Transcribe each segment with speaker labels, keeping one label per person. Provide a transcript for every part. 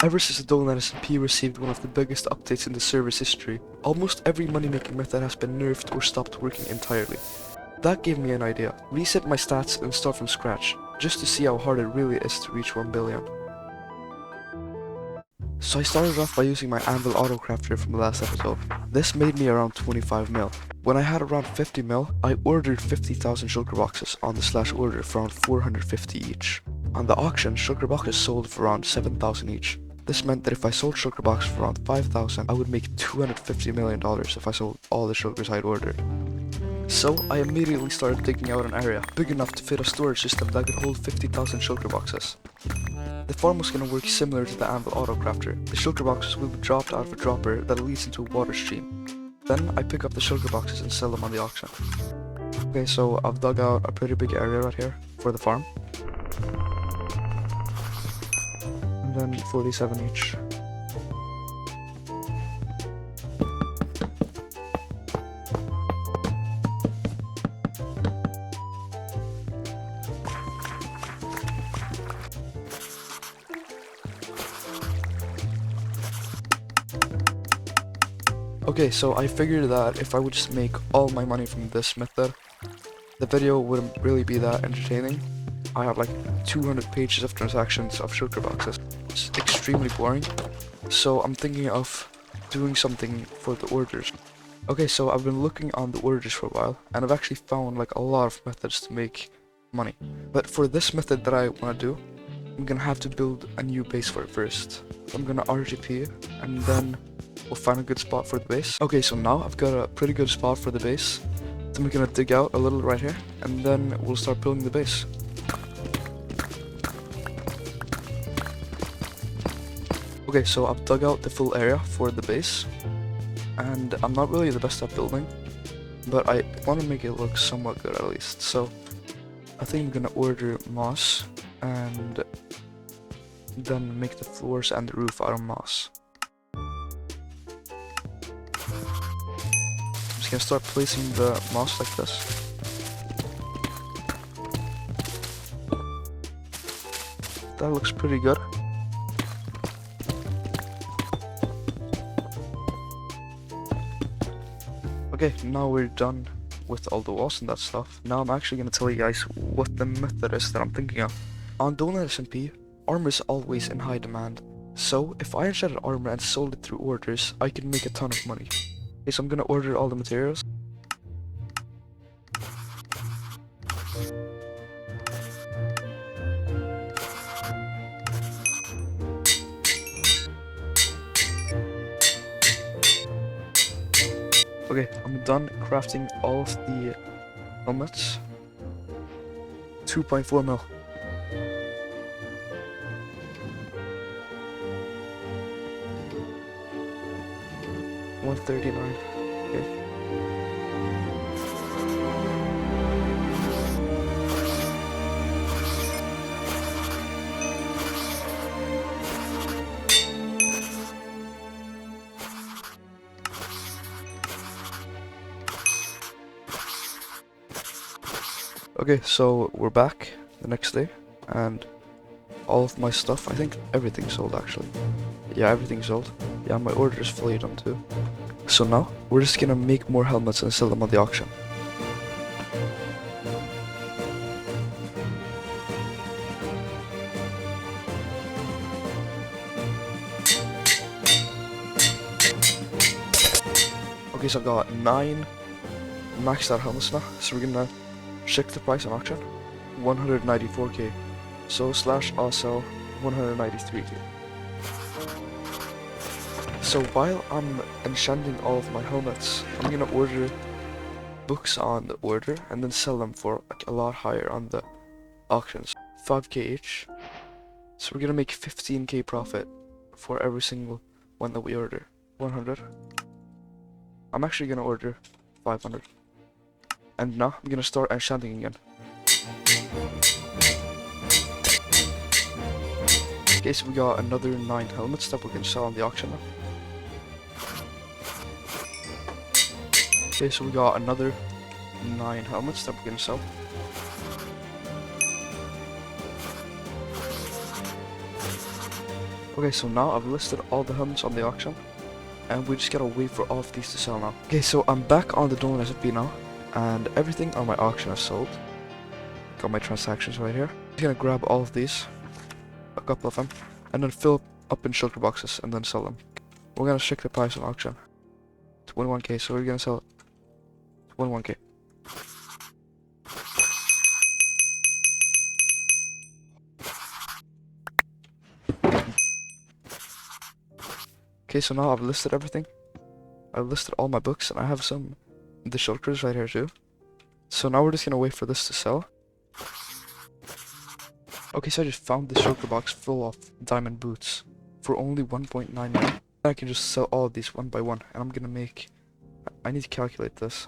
Speaker 1: Ever since the Donut SMP received one of the biggest updates in the server's history, almost every money-making method has been nerfed or stopped working entirely. That gave me an idea. Reset my stats and start from scratch, just to see how hard it really is to reach 1 billion. So I started off by using my Anvil autocrafter from the last episode. This made me around 25 mil. When I had around 50 mil, I ordered 50,000 shulker boxes on the slash order for around 450 each. On the auction, shulker boxes sold for around 7,000 each. This meant that if I sold shulker boxes for around 5,000, I would make $250 million if I sold all the shulkers I'd ordered. So I immediately started digging out an area big enough to fit a storage system that could hold 50,000 shulker boxes. The farm was going to work similar to the Anvil autocrafter. The shulker boxes will be dropped out of a dropper that leads into a water stream. Then I pick up the shulker boxes and sell them on the auction. Okay, so I've dug out a pretty big area right here for the farm. And then 47 each. Okay, so I figured that if I would just make all my money from this method, the video wouldn't really be that entertaining. I have like 200 pages of transactions of shulker boxes. It's extremely boring, so I'm thinking of doing something for the orders. Okay, so I've been looking on the orders for a while, and I've actually found like a lot of methods to make money. But for this method that I want to do, I'm gonna have to build a new base for it first. I'm gonna RGP, and then we'll find a good spot for the base. Okay, so now I've got a pretty good spot for the base. Then we're gonna dig out a little right here, and then we'll start building the base. Okay, so I've dug out the full area for the base, and I'm not really the best at building, but I want to make it look somewhat good at least. So I think I'm gonna order moss, and then make the floors and the roof out of moss. I'm gonna start placing the moss like this. That looks pretty good. Okay, now we're done with all the walls and that stuff. Now I'm actually gonna tell you guys what the method is that I'm thinking of. On Donut SMP, armor is always in high demand. So if I enchanted armor and sold it through orders, I can make a ton of money. Okay, so I'm gonna order all the materials. Okay, I'm done crafting all of the helmets. 2.4 mil. $139. Okay. Okay, so we're back the next day, and all of my stuff, I think everything sold actually. Yeah, everything sold. Yeah, my order is fully done too. So now, we're just gonna make more helmets and sell them on the auction. Okay, so I've got 9 maxed out helmets now, so we're gonna check the price on auction. 194k. So slash also 193k. So while I'm enchanting all of my helmets, I'm gonna order books on the order and then sell them for like a lot higher on the auctions. 5k each. So we're gonna make 15k profit for every single one that we order. 100. I'm actually gonna order 500. And now I'm gonna start enchanting again. Okay, so we got another 9 helmets that we can sell on the auction now. Okay, so we got another 9 helmets that we can sell. Okay, so now I've listed all the helmets on the auction, and we just gotta wait for all of these to sell now. Okay, so I'm back on the Donut SMP now, and everything on my auction is sold. Got my transactions right here. I'm just gonna grab all of these, a couple of them, and then fill up in shulker boxes and then sell them. We're gonna check the price on auction. 21k, so we're gonna sell 21k. Okay, so now I've listed everything. I've listed all my books, and I have some the shulkers right here too. So now we're just gonna wait for this to sell. Okay, so I just found this shulker box full of diamond boots for only 1.9 million. I can just sell all of these one by one, and I'm gonna make... I need to calculate this.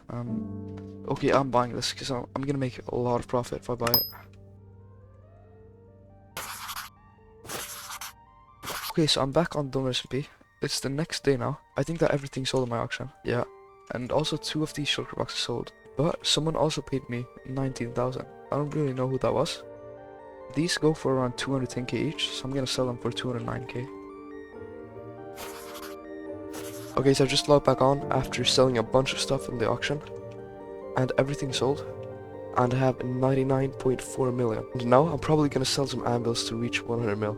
Speaker 1: Okay, I'm buying this because I'm gonna make a lot of profit if I buy it. Okay, so I'm back on Donut SMP. It's the next day now. I think that everything sold in my auction. Yeah, and also 2 of these shulker boxes sold. But someone also paid me 19,000. I don't really know who that was. These go for around 210k each, so I'm gonna sell them for 209k. Okay, so I just logged back on after selling a bunch of stuff in the auction, and everything sold, and I have 99.4 million. And now I'm probably gonna sell some anvils to reach 100 mil.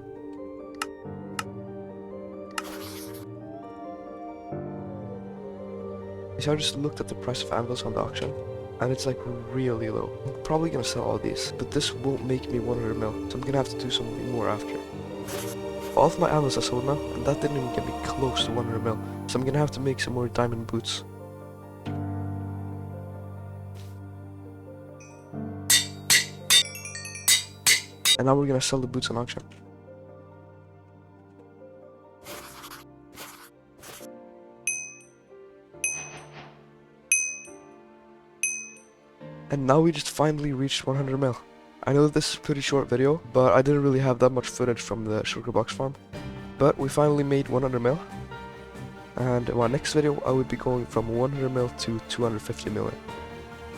Speaker 1: So I just looked at the price of anvils on the auction, and it's like really low. I'm probably gonna sell all these, but this won't make me 100 mil, so I'm gonna have to do something more after. All of my anvils are sold now, and that didn't even get me close to 100 mil, so I'm gonna have to make some more diamond boots. And now we're gonna sell the boots on auction. And now we just finally reached 100 mil. I know this is a pretty short video, but I didn't really have that much footage from the shulker box farm. But we finally made 100 mil. And in my next video, I will be going from 100 mil to 250 million.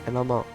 Speaker 1: And I'm out.